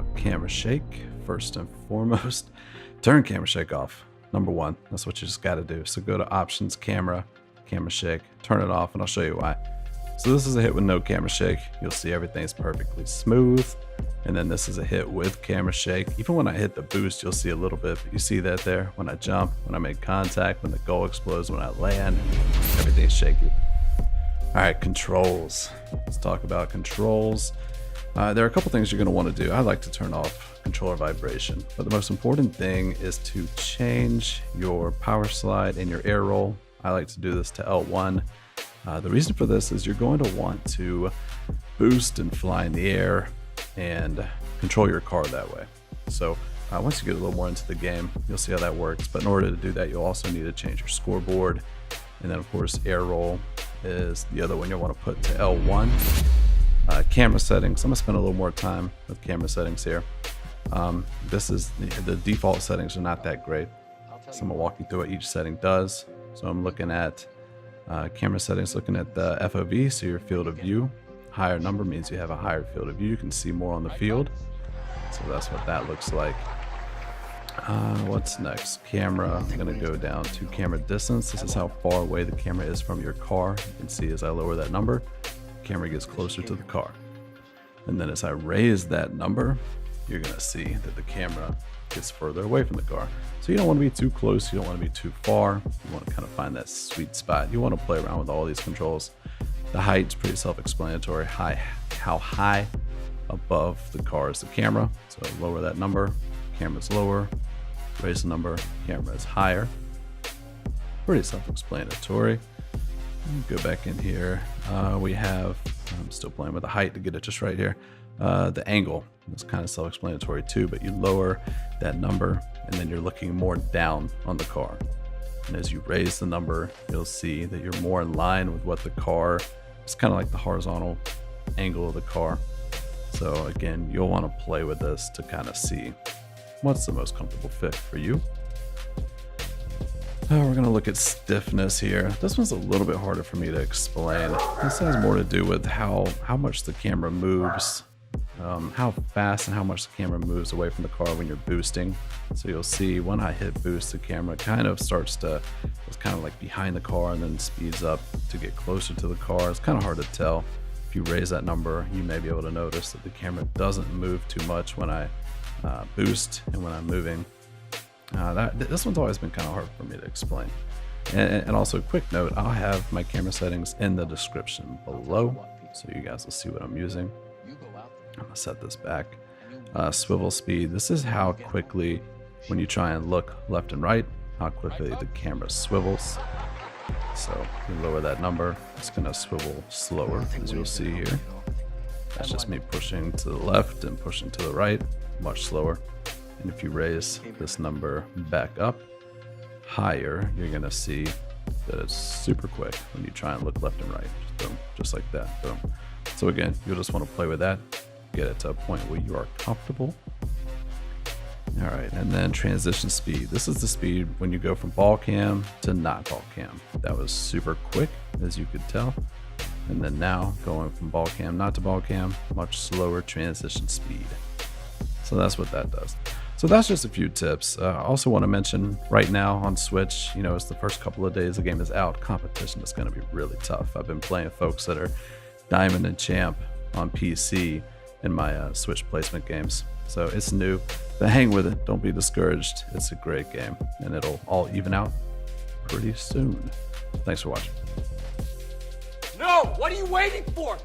about camera shake. First and foremost, turn camera shake off. Number one, that's what you just got to do. So go to options, camera shake, turn it off, and I'll show you why. So this is a hit with no camera shake. You'll see everything's perfectly smooth. And then this is a hit with camera shake. Even when I hit the boost, you'll see a little bit, but you see that there when I jump, when I make contact, when the goal explodes, when I land, everything's shaky. All right, controls. Let's talk about controls. There are a couple things you're going to want to do. I like to turn off controller vibration, but the most important thing is to change your power slide and your air roll. I like to do this to L1. The reason for this is you're going to want to boost and fly in the air and control your car that way. So once you get a little more into the game, you'll see how that works. But in order to do that, you'll also need to change your scoreboard. And then of course, air roll is the other one you'll want to put to L1. Camera settings, I'm gonna spend a little more time with camera settings here. This is the default settings are not that great. So I'm gonna walk you through what each setting does. So I'm looking at camera settings, looking at the FOV, so your field of view. Higher number means you have a higher field of view. You can see more on the field. So that's what that looks like. What's next? Camera, I'm gonna go down to camera distance. This is how far away the camera is from your car. You can see as I lower that number, the camera gets closer to the car. And then as I raise that number, you're gonna see that the camera gets further away from the car. So you don't want to be too close, you don't want to be too far. You want to kind of find that sweet spot. You want to play around with all these controls. The height's pretty self-explanatory. How high above the car is the camera. So lower that number, camera's lower. Raise the number, camera is higher. Pretty self-explanatory. Go back in here. We have, I'm still playing with the height to get it just right here. The angle is kind of self-explanatory too, but you lower that number and then you're looking more down on the car. And as you raise the number, you'll see that you're more in line with what the car, it's kind of like the horizontal angle of the car. So again, you'll want to play with this to kind of see what's the most comfortable fit for you. We're going to look at stiffness here. This one's a little bit harder for me to explain. This has more to do with how much the camera moves, how fast and how much the camera moves away from the car when you're boosting. So you'll see when I hit boost, the camera kind of starts to, it's kind of like behind the car and then speeds up to get closer to the car. It's kind of hard to tell. If you raise that number, you may be able to notice that the camera doesn't move too much when I boost and when I'm moving. This one's always been kind of hard for me to explain. And also, quick note, I'll have my camera settings in the description below, so you guys will see what I'm using. I'm gonna set this back. Swivel speed, this is how quickly, when you try and look left and right, how quickly the camera swivels. So you lower that number, it's gonna swivel slower, as you'll see here. That's just me pushing to the left and pushing to the right, much slower. And if you raise this number back up higher, you're gonna see that it's super quick when you try and look left and right. Boom, just like that, boom. So again, you'll just wanna play with that, get it to a point where you are comfortable. All right, and then transition speed. This is the speed when you go from ball cam to not ball cam. That was super quick, as you could tell. And then now going from ball cam not to ball cam, much slower transition speed. So that's what that does. So that's just a few tips. I also want to mention right now on Switch, you know, it's the first couple of days the game is out. Competition is going to be really tough. I've been playing folks that are Diamond and Champ on PC in my Switch placement games. So it's new, but hang with it. Don't be discouraged. It's a great game and it'll all even out pretty soon. Thanks for watching. No, what are you waiting for?